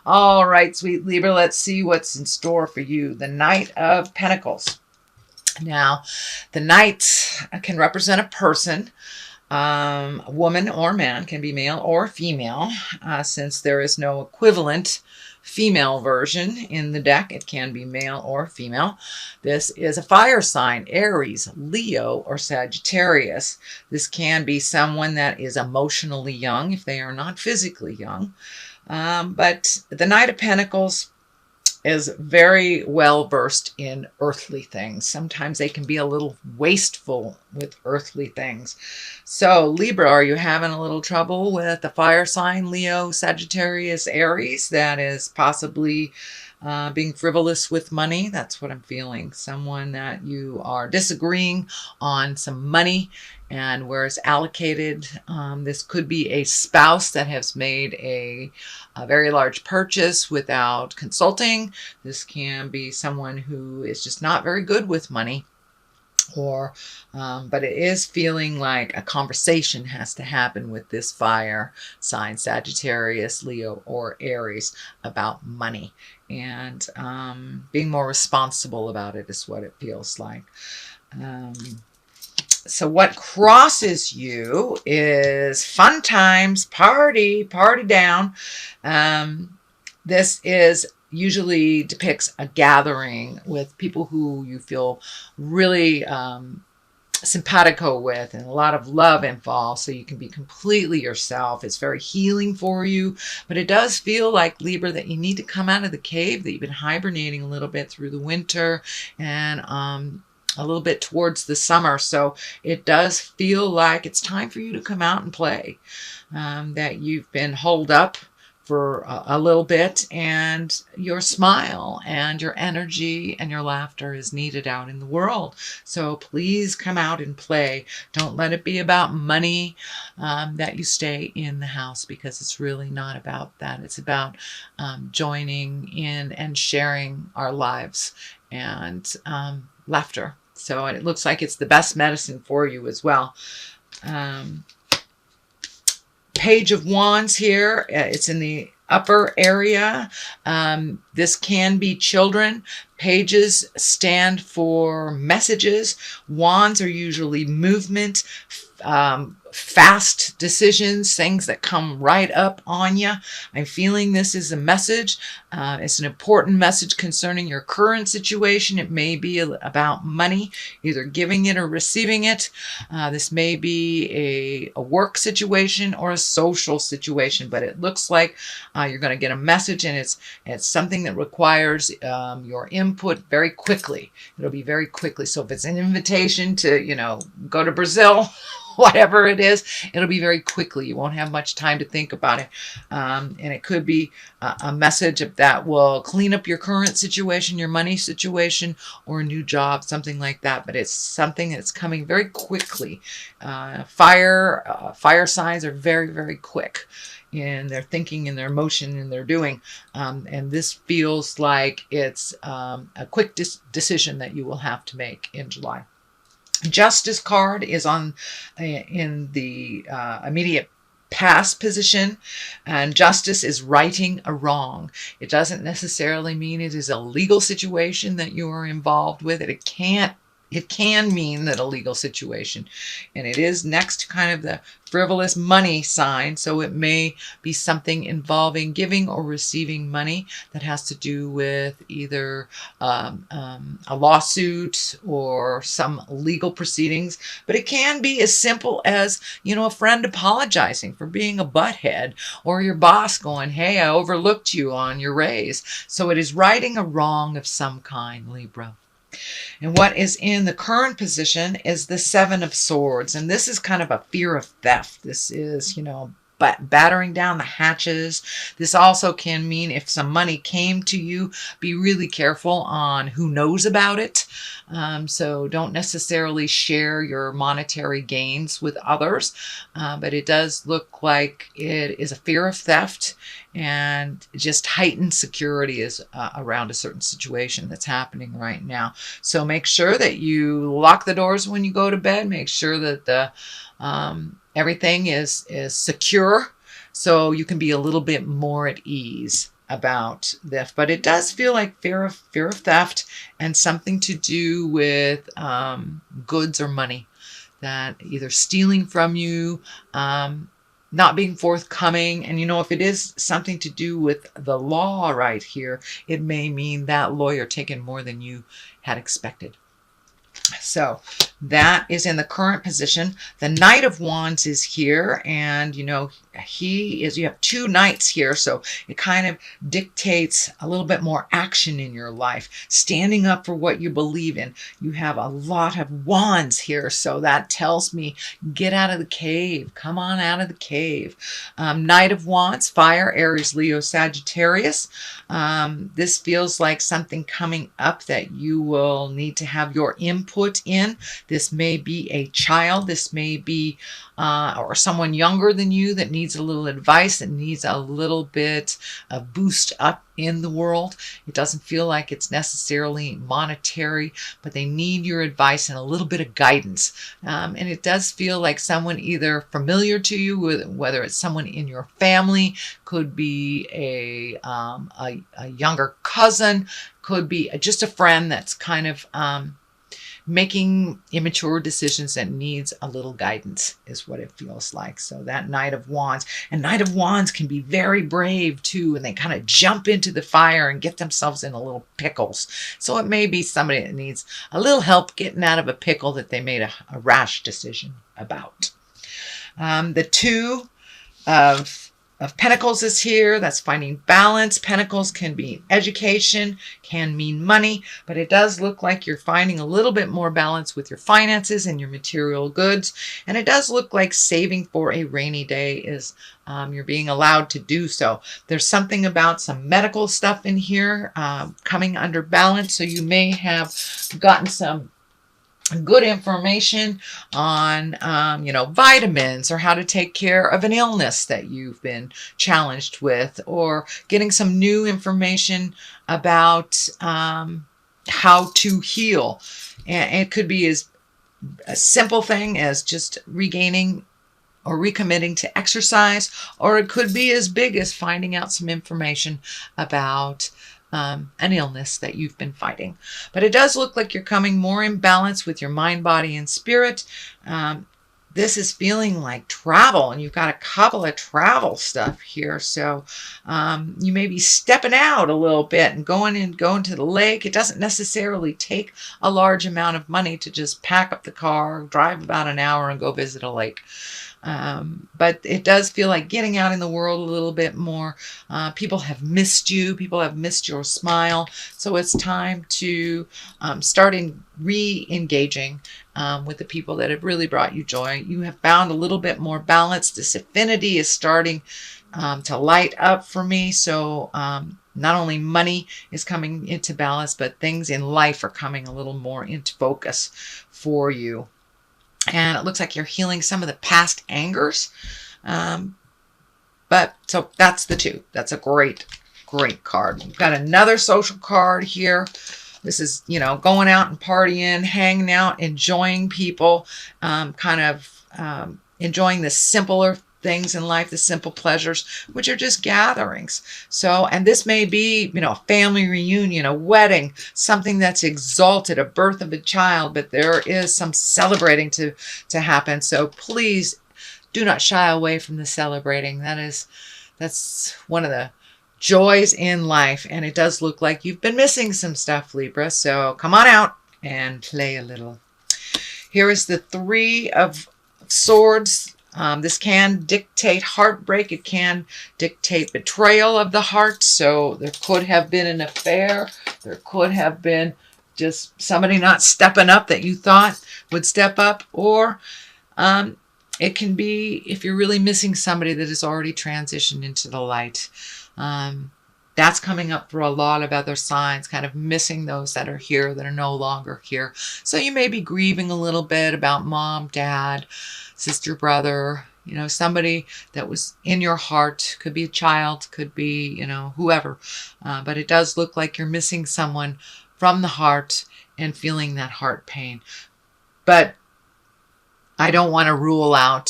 All right, sweet Libra, let's see what's in store for you. The Knight of Pentacles. Now, the Knight can represent a person, a woman or man, can be male or female. Since there is no equivalent female version in the deck, it can be male or female. This is a fire sign, Aries, Leo, or Sagittarius. This can be someone that is emotionally young if they are not physically young. But the Knight of Pentacles is very well versed in earthly things. Sometimes they can be a little wasteful with earthly things. So Libra, are you having a little trouble with the fire sign, Leo, Sagittarius, Aries? That is possibly being frivolous with money. That's what I'm feeling. Someone that you are disagreeing on some money and where it's allocated. This could be a spouse that has made a very large purchase without consulting. This can be someone who is just not very good with money. But it is feeling like a conversation has to happen with this fire sign, Sagittarius, Leo, or Aries, about money. And being more responsible about it is what it feels like. So what crosses you is fun times, party down. This is usually depicts a gathering with people who you feel really simpatico with, and a lot of love involved, so you can be completely yourself. It's very healing for you, but it does feel like, Libra, that you need to come out of the cave, that you've been hibernating a little bit through the winter and a little bit towards the summer. So it does feel like it's time for you to come out and play, that you've been holed up for a little bit, and your smile and your energy and your laughter is needed out in the world. So please come out and play. Don't let it be about money, that you stay in the house, because it's really not about that. It's about joining in and sharing our lives and laughter. So it looks like it's the best medicine for you as well. Page of Wands here. It's in the upper area. This can be children. Pages stand for messages. Wands are usually movement, fast decisions, things that come right up on you. I'm feeling this is a message. It's an important message concerning your current situation. It may be about money, either giving it or receiving it. This may be a work situation or a social situation, but it looks like you're going to get a message, and it's something that requires your input very quickly. It'll be very quickly. So if it's an invitation to, go to Brazil, whatever it is, it'll be very quickly. You won't have much time to think about it. And it could be a message that will clean up your current situation, your money situation, or a new job, something like that. But it's something that's coming very quickly. Fire signs are very, very quick in their thinking and their emotion and their doing. And this feels like it's a quick decision that you will have to make in July. Justice card is in the immediate past position, and justice is righting a wrong. It doesn't necessarily mean it is a legal situation that you are involved with. It can mean that a legal situation, and it is next to kind of the frivolous money sign, so it may be something involving giving or receiving money that has to do with either a lawsuit or some legal proceedings. But it can be as simple as, a friend apologizing for being a butthead, or your boss going, hey, I overlooked you on your raise. So it is righting a wrong of some kind, Libra. And what is in the current position is the Seven of Swords. And this is kind of a fear of theft. This is, battering down the hatches. This also can mean if some money came to you, be really careful on who knows about it. So don't necessarily share your monetary gains with others. But it does look like it is a fear of theft, and just heightened security is around a certain situation that's happening right now. So make sure that you lock the doors when you go to bed. Make sure that the everything is secure, so you can be a little bit more at ease about this, but it does feel like fear of theft and something to do with goods or money, that either stealing from you, not being forthcoming. And if it is something to do with the law right here, it may mean that lawyer taking more than you had expected. So that is in the current position. The Knight of Wands is here, and you have two knights here, so it kind of dictates a little bit more action in your life, standing up for what you believe in. You have a lot of wands here, so that tells me get out of the cave. Come on out of the cave. Knight of Wands, fire, Aries, Leo, Sagittarius. This feels like something coming up that you will need to have your input in. This may be a child. This may be or someone younger than you that needs a little advice, that needs a little bit of boost up in the world. It doesn't feel like it's necessarily monetary, but they need your advice and a little bit of guidance. And it does feel like someone either familiar to you, whether it's someone in your family, could be a younger cousin, could be just a friend that's kind of making immature decisions that needs a little guidance is what it feels like. So that Knight of Wands. And Knight of Wands can be very brave too, and they kind of jump into the fire and get themselves in a little pickles. So it may be somebody that needs a little help getting out of a pickle that they made a rash decision about. The Two of Pentacles is here. That's finding balance. Pentacles can be education, can mean money, but it does look like you're finding a little bit more balance with your finances and your material goods. And it does look like saving for a rainy day is you're being allowed to do so. There's something about some medical stuff in here coming under balance. So you may have gotten some good information on, vitamins, or how to take care of an illness that you've been challenged with, or getting some new information about how to heal. And it could be as a simple thing as just regaining or recommitting to exercise, or it could be as big as finding out some information about an illness that you've been fighting. But it does look like you're coming more in balance with your mind, body, and spirit. This is feeling like travel, and you've got a couple of travel stuff here. So you may be stepping out a little bit and going to the lake. It doesn't necessarily take a large amount of money to just pack up the car, drive about an hour, and go visit a lake. But it does feel like getting out in the world a little bit more. People have missed you. People have missed your smile. So it's time to start re-engaging with the people that have really brought you joy. You have found a little bit more balance. This affinity is starting to light up for me. So not only money is coming into balance, but things in life are coming a little more into focus for you. And it looks like you're healing some of the past angers. But so that's the Two. That's a great, great card. We've got another social card here. This is, going out and partying, hanging out, enjoying people, enjoying the simpler things in life, the simple pleasures, which are just gatherings. So, and this may be, a family reunion, a wedding, something that's exalted, a birth of a child, but there is some celebrating to happen. So please do not shy away from the celebrating. That's one of the joys in life. And it does look like you've been missing some stuff, Libra. So come on out and play a little. Here is the Three of Swords. This can dictate heartbreak. It can dictate betrayal of the heart. So there could have been an affair. There could have been just somebody not stepping up that you thought would step up. Or it can be if you're really missing somebody that has already transitioned into the light. That's coming up for a lot of other signs, kind of missing those that are here that are no longer here. So you may be grieving a little bit about mom, dad, sister, brother, somebody that was in your heart. Could be a child, could be, whoever. But it does look like you're missing someone from the heart and feeling that heart pain. But I don't want to rule out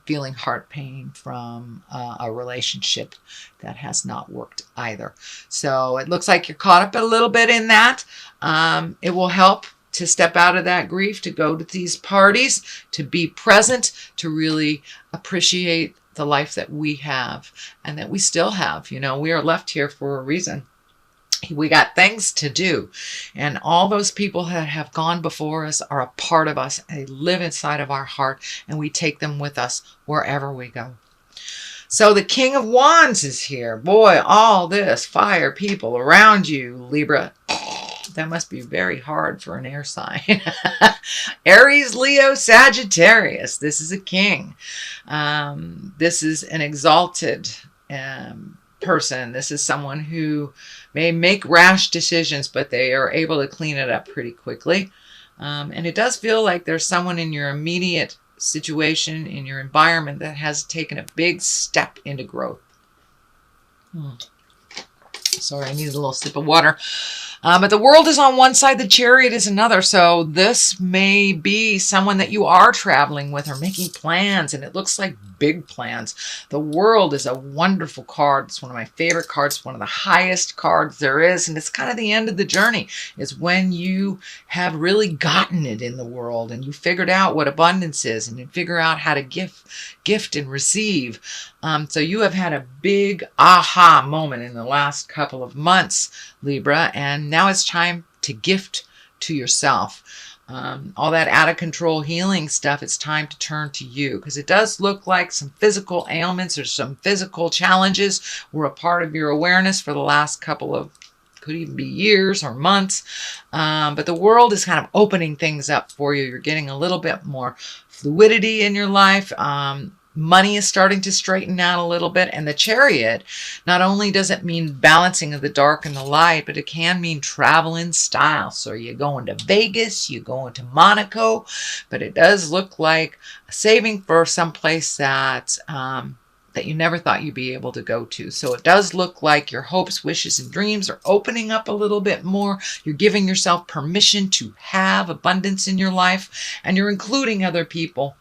feeling heart pain from a relationship that has not worked either. So it looks like you're caught up a little bit in that. It will help to step out of that grief, to go to these parties, to be present, to really appreciate the life that we have and that we still have. You know, we are left here for a reason. We got things to do, and all those people that have gone before us are a part of us. They live inside of our heart, and we take them with us wherever we go. So the King of Wands is here. Boy, all this fire people around you, Libra. That must be very hard for an air sign. Aries, Leo, Sagittarius. This is a king. This is an exalted person. This is someone who may make rash decisions, but they are able to clean it up pretty quickly. And it does feel like there's someone in your immediate situation, in your environment, that has taken a big step into growth. Sorry, I need a little sip of water. But the world is on one side, the Chariot is another. So this may be someone that you are traveling with or making plans, and it looks like big plans. The World is a wonderful card. It's one of my favorite cards, one of the highest cards there is, and it's kind of the end of the journey. It's when you have really gotten it in the world and you figured out what abundance is and you figure out how to gift and receive. So you have had a big aha moment in the last couple of months, Libra, and now it's time to gift to yourself. All that out of control healing stuff, it's time to turn to you, because it does look like some physical ailments or some physical challenges were a part of your awareness for the last couple of, could even be years or months. But the world is kind of opening things up for you. You're getting a little bit more fluidity in your life. Money is starting to straighten out a little bit. And the Chariot, not only does it mean balancing of the dark and the light, but it can mean travel in style. So you're going to Vegas, you're going to Monaco, but it does look like saving for some place that that you never thought you'd be able to go to. So it does look like your hopes, wishes, and dreams are opening up a little bit more. You're giving yourself permission to have abundance in your life, and you're including other people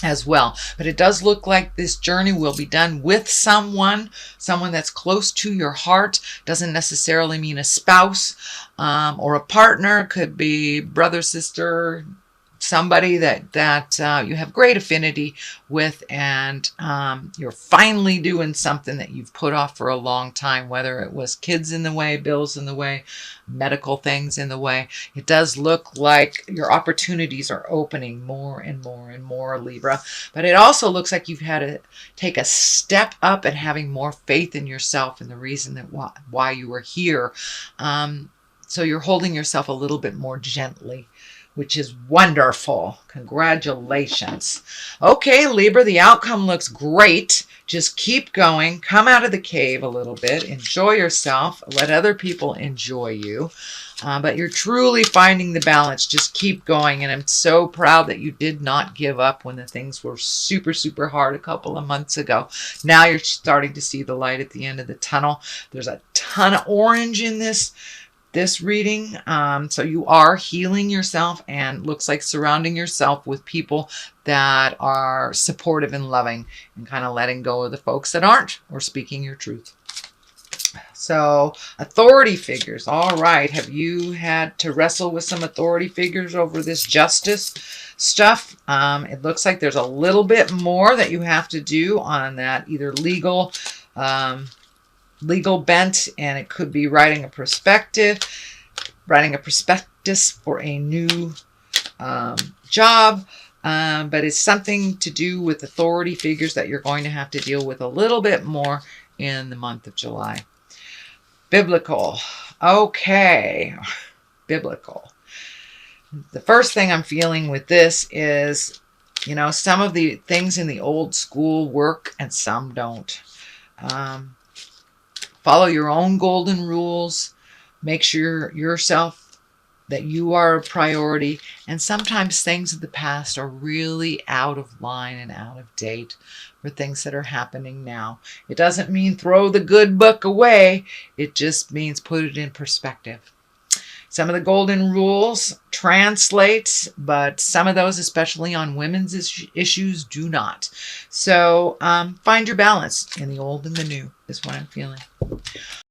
as well. But it does look like this journey will be done with someone that's close to your heart. Doesn't necessarily mean a spouse or a partner. Could be brother, sister, somebody that you have great affinity with, and you're finally doing something that you've put off for a long time, whether it was kids in the way, bills in the way, medical things in the way. It does look like your opportunities are opening more and more and more, Libra. But it also looks like you've had to take a step up and having more faith in yourself and the reason that why you were here. So you're holding yourself a little bit more gently, which is wonderful. Congratulations. Okay, Libra, the outcome looks great. Just keep going. Come out of the cave a little bit. Enjoy yourself. Let other people enjoy you. But you're truly finding the balance. Just keep going. And I'm so proud that you did not give up when the things were super, super hard a couple of months ago. Now you're starting to see the light at the end of the tunnel. There's a ton of orange in this reading. So you are healing yourself, and looks like surrounding yourself with people that are supportive and loving, and kind of letting go of the folks that aren't, or speaking your truth. So authority figures. All right. Have you had to wrestle with some authority figures over this justice stuff? It looks like there's a little bit more that you have to do on that, either legal bent, and it could be writing a prospectus for a new job, but it's something to do with authority figures that you're going to have to deal with a little bit more in the month of July. Biblical. Okay. Biblical. The first thing I'm feeling with this is, you know, some of the things in the old school work and some don't. Follow your own golden rules. Make sure yourself that you are a priority. And sometimes things of the past are really out of line and out of date for things that are happening now. It doesn't mean throw the good book away. It just means put it in perspective. Some of the golden rules translate, but some of those, especially on women's issues, do not. So find your balance in the old and the new is what I'm feeling.